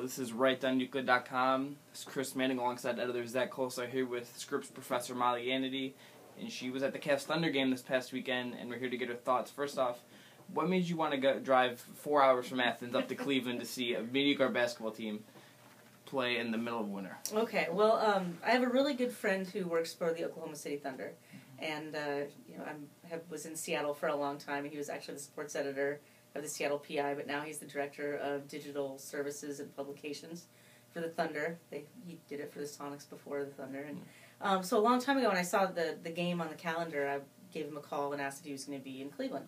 This is WriteDownEuclid.com. This is Chris Manning alongside editor Zach Colsa here with Scripps professor Molly Yanity. And she was at the Cavs Thunder game this past weekend, and we're here to get her thoughts. First off, what made you want to drive 4 hours from Athens up to Cleveland to see a mediocre basketball team play in the middle of winter? Okay, well, I have a really good friend who works for the Oklahoma City Thunder, and I was in Seattle for a long time. He was actually the sports editor of the Seattle PI, but now he's the director of digital services and publications for the Thunder. He did it for the Sonics before the Thunder, and so a long time ago when I saw the game on the calendar, I gave him a call and asked if he was going to be in Cleveland.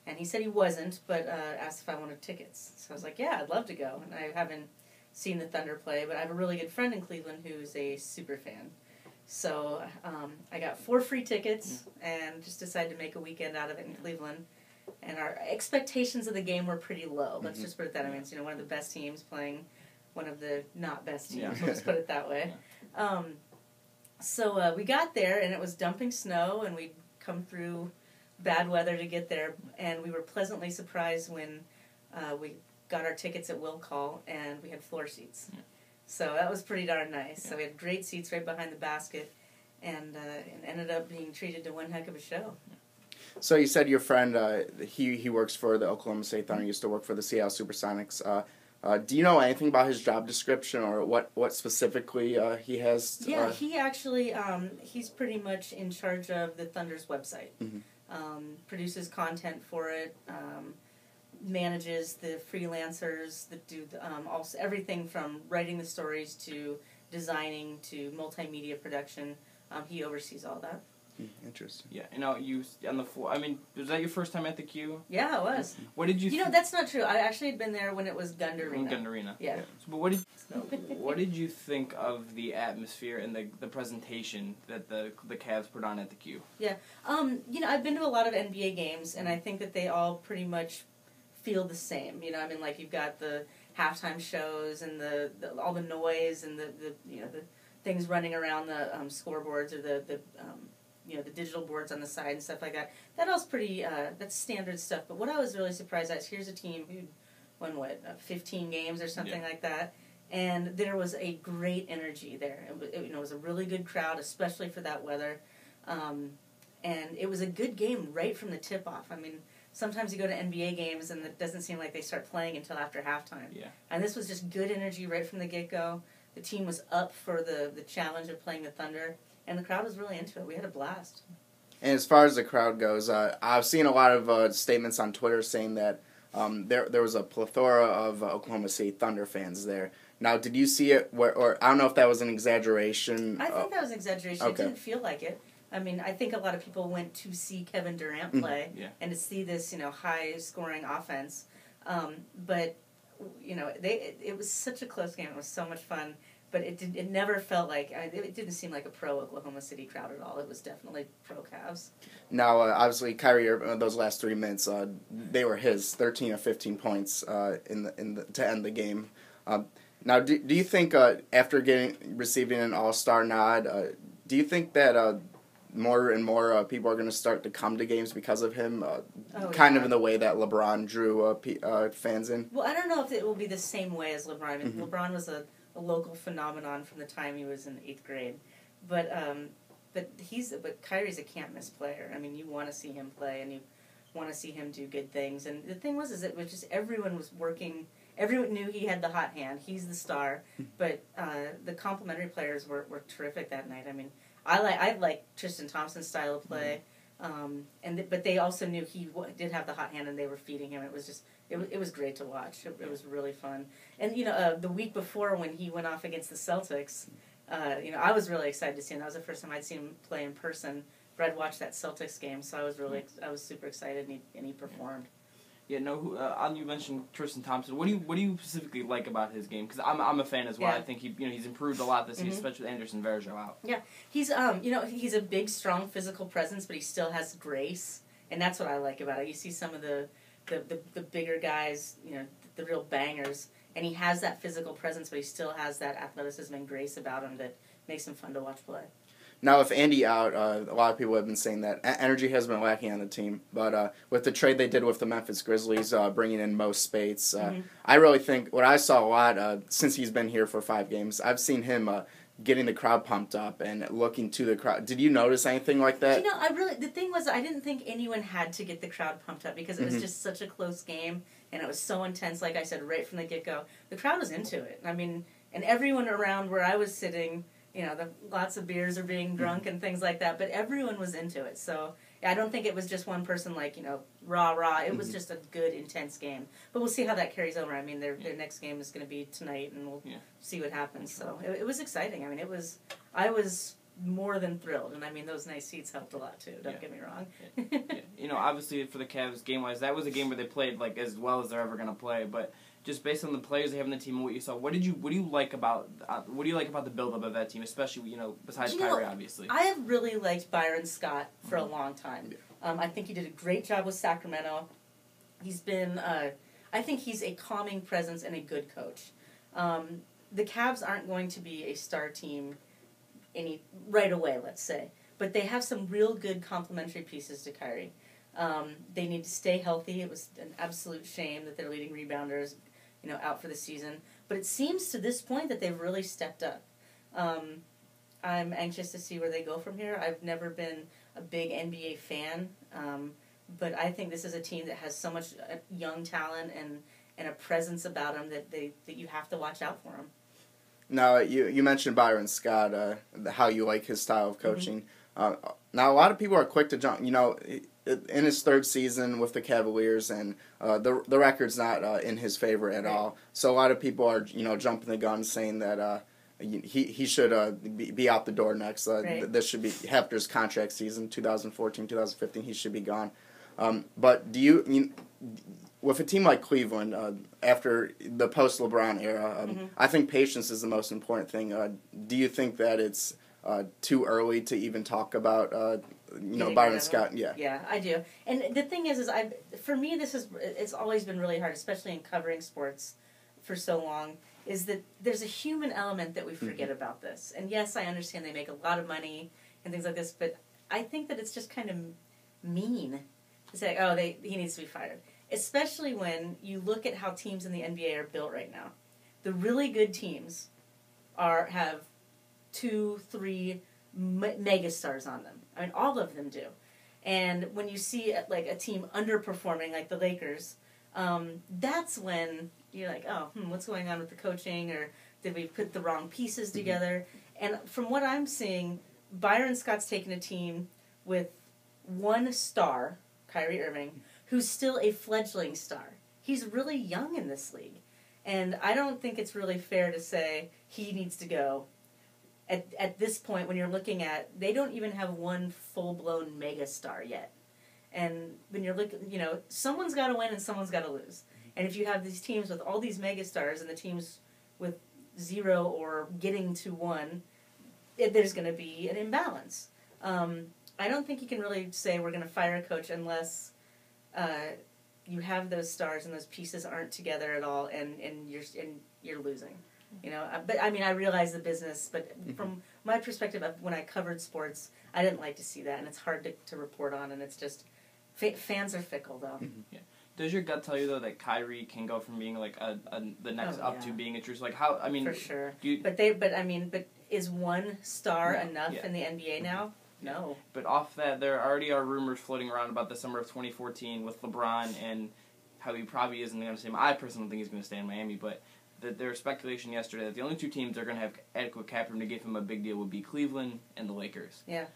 And he said he wasn't, but asked if I wanted tickets. So I was like, yeah, I'd love to go. And I haven't seen the Thunder play, but I have a really good friend in Cleveland who's a super fan. So I got 4 free tickets and just decided to make a weekend out of it in Cleveland. And our expectations of the game were pretty low. Let's just put it that way. It's one of the best teams playing one of the not best teams. Let's put it that way. So we got there, and it was dumping snow, and we'd come through bad weather to get there, and we were pleasantly surprised when we got our tickets at will call, and we had floor seats. So that was pretty darn nice. So we had great seats right behind the basket, and ended up being treated to one heck of a show. So you said your friend, he works for the Oklahoma City Thunder, used to work for the Seattle Supersonics. Do you know anything about his job description or what specifically he has? Yeah, he actually, he's pretty much in charge of the Thunder's website. Produces content for it, manages the freelancers that do also everything from writing the stories to designing to multimedia production. He oversees all that. Interesting. Yeah, you on the floor. I mean, was that your first time at the Q? Yeah, it was. What did you? That's not true. I actually had been there when it was Gund Arena. Gund Arena. Yeah. But what did you think of the atmosphere and the presentation that the Cavs put on at the Q? Yeah. I've been to a lot of NBA games, and I think that they all pretty much feel the same. Like you've got the halftime shows and the all the noise and the things running around the scoreboards or the digital boards on the side and stuff like that. That all's pretty, that's standard stuff. But what I was really surprised at is here's a team who won, 15 games or something like that. And there was a great energy there. It was a really good crowd, especially for that weather. And it was a good game right from the tip-off. I mean, sometimes you go to NBA games and it doesn't seem like they start playing until after halftime. Yeah. And this was just good energy right from the get-go. The team was up for the challenge of playing the Thunder. And the crowd was really into it. We had a blast. And as far as the crowd goes, I've seen a lot of statements on Twitter saying that there was a plethora of Oklahoma City Thunder fans there. Now, did you see it? Or I don't know if that was an exaggeration. I think that was an exaggeration. Okay. It didn't feel like it. I mean, I think a lot of people went to see Kevin Durant play and to see this, high-scoring offense. But it was such a close game. It was so much fun. But it never felt like, it didn't seem like a pro-Oklahoma City crowd at all. It was definitely pro-Cavs. Now, obviously, Kyrie, those last 3 minutes, they were his, 13 of 15 points to end the game. Now, do you think after receiving an All-Star nod, do you think that more and more people are going to start to come to games because of him, kind of in the way that LeBron drew fans in? Well, I don't know if it will be the same way as LeBron. I mean, LeBron was a local phenomenon from the time he was in 8th grade, but Kyrie's a can't miss player. I mean, you want to see him play and you want to see him do good things. And the thing was, it was just everyone was working. Everyone knew he had the hot hand. He's the star, but the complimentary players were terrific that night. I mean, I like Tristan Thompson's style of play, but they also knew he did have the hot hand and they were feeding him. It was just. It was great to watch. It was really fun. And, the week before when he went off against the Celtics, I was really excited to see him. That was the first time I'd seen him play in person. But I'd watched that Celtics game, so I was super excited, and he performed. Yeah, you mentioned Tristan Thompson. What do you specifically like about his game? Because I'm a fan as well. I think he's improved a lot this season, especially with Anderson Varejao out. Yeah, he's he's a big, strong physical presence, but he still has grace, and that's what I like about it. You see some of the bigger guys, the real bangers, and he has that physical presence, but he still has that athleticism and grace about him that makes him fun to watch play. Now, with Andy out, a lot of people have been saying that energy has been lacking on the team. But with the trade they did with the Memphis Grizzlies, bringing in Mo Spates, I really think what I saw a lot since he's been here for 5 games, I've seen him getting the crowd pumped up and looking to the crowd. Did you notice anything like that? The thing was, I didn't think anyone had to get the crowd pumped up because it was just such a close game and it was so intense, like I said, right from the get-go. The crowd was into it. I mean, and everyone around where I was sitting, lots of beers are being drunk and things like that, but everyone was into it. So I don't think it was just one person rah, rah. It was just a good, intense game. But we'll see how that carries over. I mean, their next game is going to be tonight, and we'll see what happens. So it was exciting. I mean, I was more than thrilled. And, I mean, those nice seats helped a lot, too. Don't get me wrong. Obviously for the Cavs, game-wise, that was a game where they played, as well as they're ever going to play. But just based on the players they have in the team and what you saw, what do you like about the build-up of that team, especially besides Kyrie, obviously? I have really liked Byron Scott for a long time. I think he did a great job with Sacramento. He's been, I think he's a calming presence and a good coach. The Cavs aren't going to be a star team right away, let's say, but they have some real good complementary pieces to Kyrie. They need to stay healthy. It was an absolute shame that their leading rebounders, out for the season. But it seems to this point that they've really stepped up. I'm anxious to see where they go from here. I've never been a big NBA fan, but I think this is a team that has so much young talent and a presence about them that you have to watch out for them. Now, you mentioned Byron Scott, how you like his style of coaching. Now, a lot of people are quick to jump, in his 3rd season with the Cavaliers, and the record's not in his favor at all. So a lot of people are, jumping the gun, saying that he should be out the door next. This should be after his contract season, 2014, 2015. He should be gone. But do you with a team like Cleveland, after the post-LeBron era, I think patience is the most important thing. Do you think that it's too early to even talk about Byron Scott? Yeah, I do. And the thing is for me, it's always been really hard, especially in covering sports for so long, is that there's a human element that we forget about this. And yes, I understand they make a lot of money and things like this, but I think that it's just kind of mean to say, he needs to be fired. Especially when you look at how teams in the NBA are built right now. The really good teams have 2, 3 megastars on them. I mean, all of them do. And when you see a team underperforming like the Lakers, that's when you're like, what's going on with the coaching, or did we put the wrong pieces together? And from what I'm seeing, Byron Scott's taken a team with one star, Kyrie Irving, who's still a fledgling star. He's really young in this league. And I don't think it's really fair to say he needs to go at this point when you're looking at, they don't even have one full-blown mega star yet. And when you're looking, someone's got to win and someone's got to lose. And if you have these teams with all these mega stars and the teams with 0 or getting to 1, there's going to be an imbalance. I don't think you can really say we're going to fire a coach unless you have those stars and those pieces aren't together at all, and you're losing. But I mean, I realize the business, but from my perspective, when I covered sports, I didn't like to see that, and it's hard to report on, and it's just fans are fickle though. Yeah. Does your gut tell you though that Kyrie can go from being the next up to being a true, how, I mean, for sure. But is one star enough in the NBA now? No. But off that, there already are rumors floating around about the summer of 2014 with LeBron and how he probably isn't going to stay. I personally don't think he's going to stay in Miami, but there was speculation yesterday that the only 2 teams that are going to have adequate cap room to give him a big deal would be Cleveland and the Lakers. Yeah.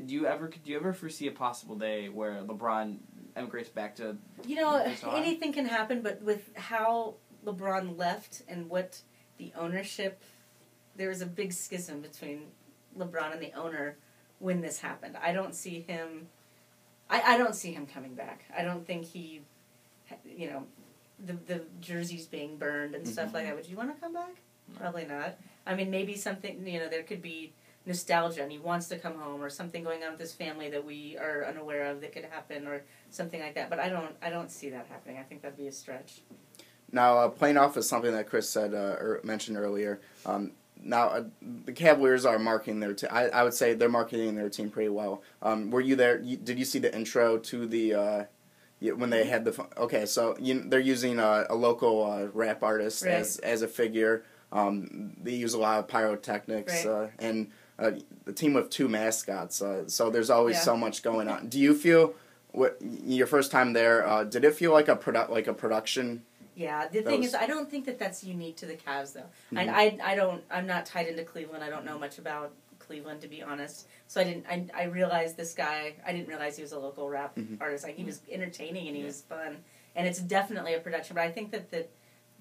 Do you ever foresee a possible day where LeBron emigrates back to? Anything can happen, but with how LeBron left and what the ownership, there was a big schism between LeBron and the owner when this happened. I don't see him. I don't see him coming back. I don't think he, the jerseys being burned and stuff like that. Would you want to come back? No. Probably not. I mean, maybe something, there could be nostalgia and he wants to come home, or something going on with his family that we are unaware of that could happen, or something like that. But I don't see that happening. I think that'd be a stretch. Now, playing off of something that Chris said or mentioned earlier, now the Cavaliers are marketing their I would say they're marketing their team pretty well. Were you there? Did you see the intro to the when they had the okay? So they're using a local rap artist right. as a figure. They use a lot of pyrotechnics right. and the team with 2 mascots. So there's always yeah. so much going on. Do you feel your first time there? Did it feel like a production? Yeah, the thing is, I don't think that that's unique to the Cavs, though. Mm-hmm. I'm not tied into Cleveland. I don't know much about Cleveland, to be honest. So I realized this guy. I didn't realize he was a local rap artist. Like, he was entertaining and he was fun, and it's definitely a production. But I think that the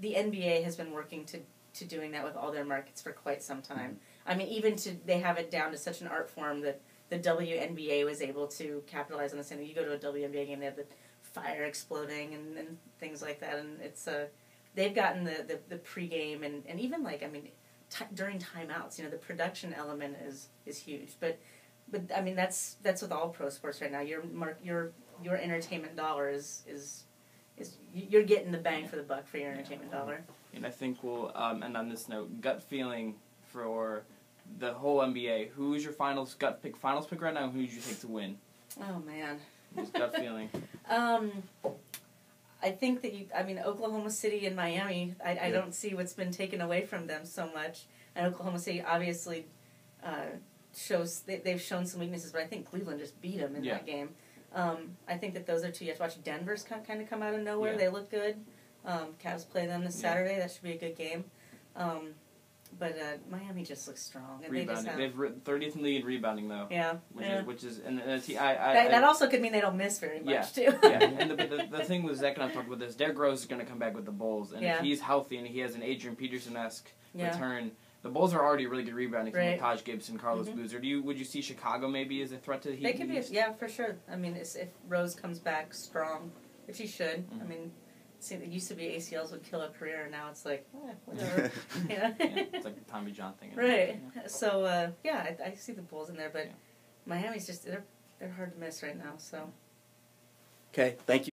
NBA has been working to doing that with all their markets for quite some time. I mean, they have it down to such an art form that the WNBA was able to capitalize on the same thing. You go to a WNBA game, they have the fire exploding and things like that, and it's they've gotten the pregame and even like, I mean, during timeouts, the production element is huge, but I mean that's with all pro sports right now. Your entertainment dollar is you're getting the bang for the buck for your entertainment dollar. And I think we'll end on this note. Gut feeling for the whole NBA. Who's your finals pick right now? And who do you take to win? Oh man. Just gut feeling. I think that Oklahoma City and Miami, I don't see what's been taken away from them so much. And Oklahoma City obviously they've shown some weaknesses, but I think Cleveland just beat them in that game. I think that those are 2 you have to watch. Denver's kind of come out of nowhere. They look good. Cavs play them this Saturday. That should be a good game. But Miami just looks strong. And rebounding. They've 30th in the league in rebounding, though. Yeah. Which is and that also could mean they don't miss very much, too. Yeah, and the thing was, Zach and I talked about this, Derrick Rose is going to come back with the Bulls. And if he's healthy and he has an Adrian Peterson-esque return, the Bulls are already really good rebounding from Taj Gibson, Carlos Boozer. Would you see Chicago maybe as a threat to the Heat? They could be, for sure. I mean, if Rose comes back strong, which he should. I mean, it used to be ACLs would kill a career, and now it's like, whatever. It's like the Tommy John thing. Right. So, I see the Bulls in there, but Miami's just, they're hard to miss right now, so. Okay, thank you.